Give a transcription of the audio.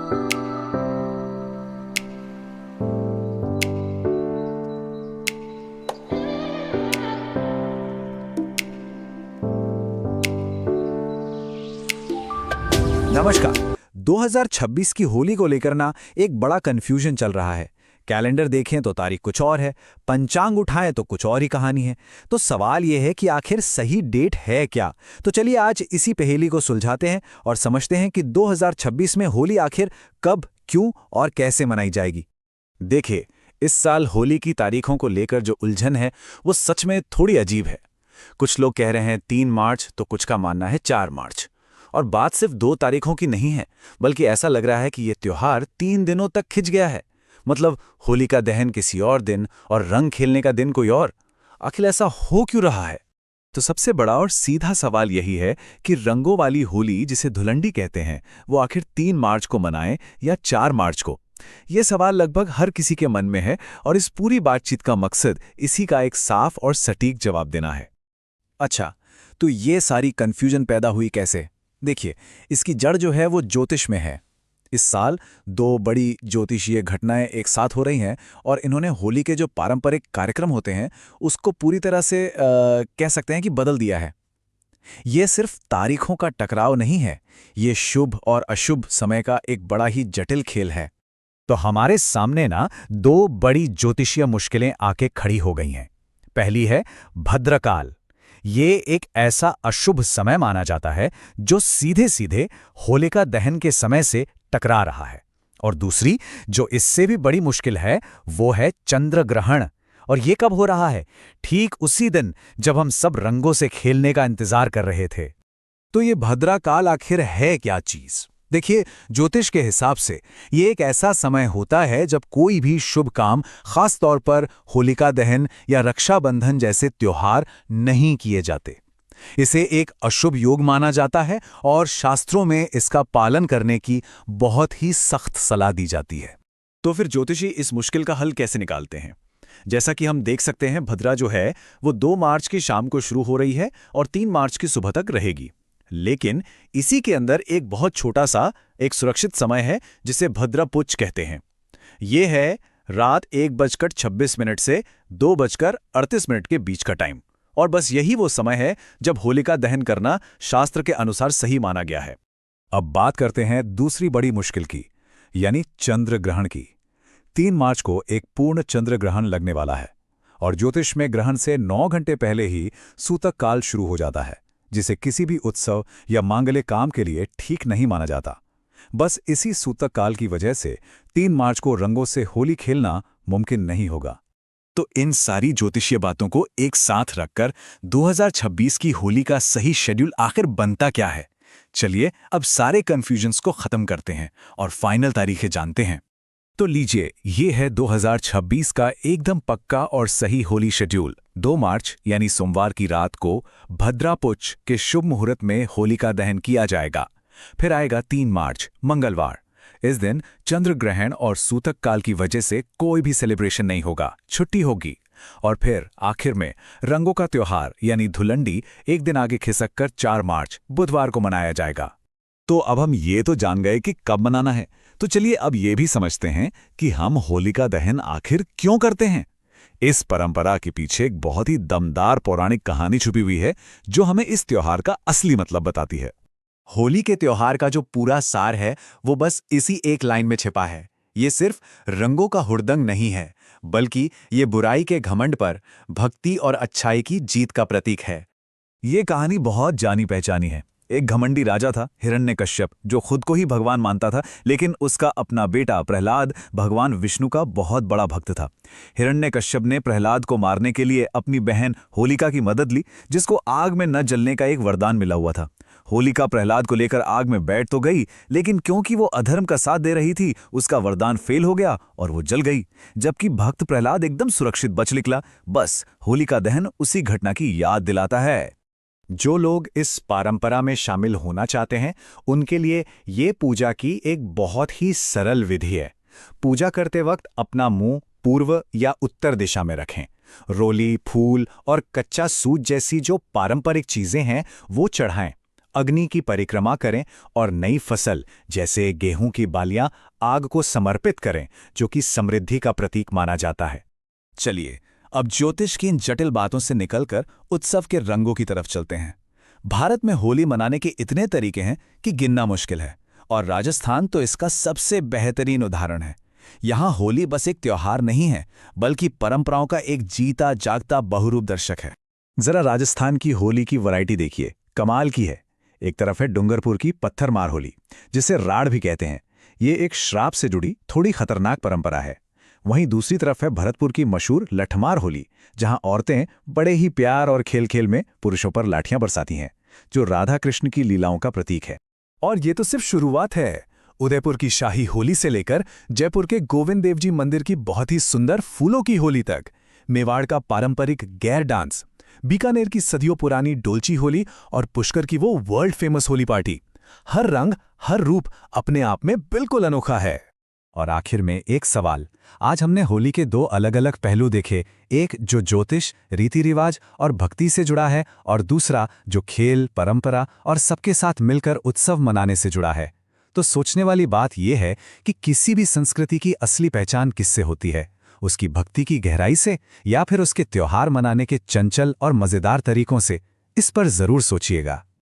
नमस्कार। 2026 की होली को लेकर ना एक बड़ा कंफ्यूजन चल रहा है। कैलेंडर देखें तो तारीख कुछ और है, पंचांग उठाएं तो कुछ और ही कहानी है। तो सवाल यह है कि आखिर सही डेट है क्या? तो चलिए आज इसी पहेली को सुलझाते हैं और समझते हैं कि 2026 में होली आखिर कब, क्यों और कैसे मनाई जाएगी। देखिए, इस साल होली की तारीखों को लेकर जो उलझन है वो सच में थोड़ी अजीब है। कुछ लोग कह रहे हैं 3 मार्च तो कुछ का मानना है 4 मार्च। और बात सिर्फ 2 तारीखों की नहीं है, बल्कि ऐसा लग रहा है कि ये त्योहार 3 दिनों तक खिंच गया है। मतलब होली का दहन किसी और दिन और रंग खेलने का दिन कोई और। आखिर ऐसा हो क्यों रहा है? तो सबसे बड़ा और सीधा सवाल यही है कि रंगों वाली होली, जिसे धुलंडी कहते हैं, वो आखिर 3 मार्च को मनाएं या 4 मार्च को। ये सवाल लगभग हर किसी के मन में है और इस पूरी बातचीत का मकसद इसी का एक साफ और सटीक जवाब देना है। अच्छा, तो ये सारी कंफ्यूजन पैदा हुई कैसे? देखिए, इसकी जड़ जो है वो ज्योतिष में है। इस साल 2 बड़ी ज्योतिषीय घटनाएं एक साथ हो रही हैं और इन्होंने होली के जो पारंपरिक कार्यक्रम होते हैं उसको पूरी तरह से कह सकते हैं कि बदल दिया है। ये सिर्फ तारीखों का टकराव नहीं है, ये शुभ और अशुभ समय का एक बड़ा ही जटिल खेल है। तो हमारे सामने ना 2 बड़ी ज्योतिषीय मुश्किलें आके खड़ी हो गई हैं। पहली है भद्रकाल। ये एक ऐसा अशुभ समय माना जाता है जो सीधे सीधे होलिका दहन के समय से टकरा रहा है। और दूसरी, जो इससे भी बड़ी मुश्किल है, वो है चंद्र ग्रहण। और ये कब हो रहा है? ठीक उसी दिन जब हम सब रंगों से खेलने का इंतजार कर रहे थे। तो ये भद्राकाल आखिर है क्या चीज? देखिए, ज्योतिष के हिसाब से ये एक ऐसा समय होता है जब कोई भी शुभ काम, खास तौर पर होलिका दहन या रक्षाबंधन जैसे त्योहार नहीं किए जाते। इसे एक अशुभ योग माना जाता है और शास्त्रों में इसका पालन करने की बहुत ही सख्त सलाह दी जाती है। तो फिर ज्योतिषी इस मुश्किल का हल कैसे निकालते हैं? जैसा कि हम देख सकते हैं, भद्रा जो है वो 2 मार्च की शाम को शुरू हो रही है और 3 मार्च की सुबह तक रहेगी। लेकिन इसी के अंदर एक बहुत छोटा सा एक सुरक्षित समय है जिसे भद्रापुच्छ कहते हैं। यह है रात 1:26 से 2:38 के बीच का टाइम। और बस यही वो समय है जब होलिका दहन करना शास्त्र के अनुसार सही माना गया है। अब बात करते हैं दूसरी बड़ी मुश्किल की, यानी चंद्र ग्रहण की। 3 मार्च को एक पूर्ण चंद्र ग्रहण लगने वाला है और ज्योतिष में ग्रहण से 9 घंटे पहले ही सूतक काल शुरू हो जाता है, जिसे किसी भी उत्सव या मांगलिक काम के लिए ठीक नहीं माना जाता। बस इसी सूतक काल की वजह से 3 मार्च को रंगों से होली खेलना मुमकिन नहीं होगा। तो इन सारी ज्योतिषीय बातों को एक साथ रखकर 2026 की होली का सही शेड्यूल आखिर बनता क्या है? चलिए अब सारे कंफ्यूजन्स को खत्म करते हैं और फाइनल तारीखें जानते हैं। तो लीजिए, ये है 2026 का एकदम पक्का और सही होली शेड्यूल। 2 मार्च यानी सोमवार की रात को भद्रापुच्छ के शुभ मुहूर्त में होलिका दहन किया जाएगा। फिर आएगा 3 मार्च मंगलवार। इस दिन चंद्र ग्रहण और सूतक काल की वजह से कोई भी सेलिब्रेशन नहीं होगा, छुट्टी होगी। और फिर आखिर में रंगों का त्योहार यानी धुलंडी एक दिन आगे खिसक कर 4 मार्च बुधवार को मनाया जाएगा। तो अब हम ये तो जान गए कि कब मनाना है, तो चलिए अब ये भी समझते हैं कि हम होलिका दहन आखिर क्यों करते हैं। इस परंपरा के पीछे एक बहुत ही दमदार पौराणिक कहानी छुपी हुई है जो हमें इस त्योहार का असली मतलब बताती है। होली के त्योहार का जो पूरा सार है वो बस इसी एक लाइन में छिपा है। ये सिर्फ रंगों का हुड़दंग नहीं है, बल्कि ये बुराई के घमंड पर भक्ति और अच्छाई की जीत का प्रतीक है। ये कहानी बहुत जानी पहचानी है। एक घमंडी राजा था, हिरण्यकश्यप, जो खुद को ही भगवान मानता था, लेकिन उसका अपना बेटा प्रहलाद भगवान विष्णु का बहुत बड़ा भक्त था। हिरण्यकश्यप ने प्रहलाद को मारने के लिए अपनी बहन होलिका की मदद ली, जिसको आग में न जलने का एक वरदान मिला हुआ था। होलिका प्रहलाद को लेकर आग में बैठ तो गई, लेकिन क्योंकि वो अधर्म का साथ दे रही थी, उसका वरदान फेल हो गया और वो जल गई, जबकि भक्त प्रहलाद एकदम सुरक्षित बच निकला। बस होलिका दहन उसी घटना की याद दिलाता है। जो लोग इस परंपरा में शामिल होना चाहते हैं, उनके लिए ये पूजा की एक बहुत ही सरल विधि है। पूजा करते वक्त अपना मुंह पूर्व या उत्तर दिशा में रखें। रोली, फूल और कच्चा सूत जैसी जो पारंपरिक चीजें हैं वो चढ़ाएं। अग्नि की परिक्रमा करें और नई फसल जैसे गेहूं की बालियां आग को समर्पित करें, जो कि समृद्धि का प्रतीक माना जाता है। चलिए अब ज्योतिष की इन जटिल बातों से निकलकर उत्सव के रंगों की तरफ चलते हैं। भारत में होली मनाने के इतने तरीके हैं कि गिनना मुश्किल है, और राजस्थान तो इसका सबसे बेहतरीन उदाहरण है। यहाँ होली बस एक त्योहार नहीं है, बल्कि परंपराओं का एक जीता जागता बहुरूप दर्शक है। जरा राजस्थान की होली की वैरायटी देखिए, कमाल की है। एक तरफ है डूंगरपुर की पत्थरमार होली, जिसे राड़ भी कहते हैं। ये एक श्राप से जुड़ी थोड़ी खतरनाक परंपरा है। वहीं दूसरी तरफ है भरतपुर की मशहूर लठमार होली, जहां औरतें बड़े ही प्यार और खेल खेल में पुरुषों पर लाठियां बरसाती हैं, जो राधा कृष्ण की लीलाओं का प्रतीक है। और ये तो सिर्फ शुरुआत है। उदयपुर की शाही होली से लेकर जयपुर के गोविंद देव जी मंदिर की बहुत ही सुंदर फूलों की होली तक, मेवाड़ का पारंपरिक गैर डांस, बीकानेर की सदियों पुरानी डोलची होली और पुष्कर की वो वर्ल्ड फेमस होली पार्टी, हर रंग हर रूप अपने आप में बिल्कुल अनोखा है। और आखिर में एक सवाल, आज हमने होली के दो अलग अलग पहलू देखे, एक जो ज्योतिष, रीति रिवाज और भक्ति से जुड़ा है, और दूसरा जो खेल, परंपरा और सबके साथ मिलकर उत्सव मनाने से जुड़ा है। तो सोचने वाली बात यह है कि किसी भी संस्कृति की असली पहचान किससे होती है, उसकी भक्ति की गहराई से या फिर उसके त्योहार मनाने के चंचल और मजेदार तरीकों से? इस पर जरूर सोचिएगा।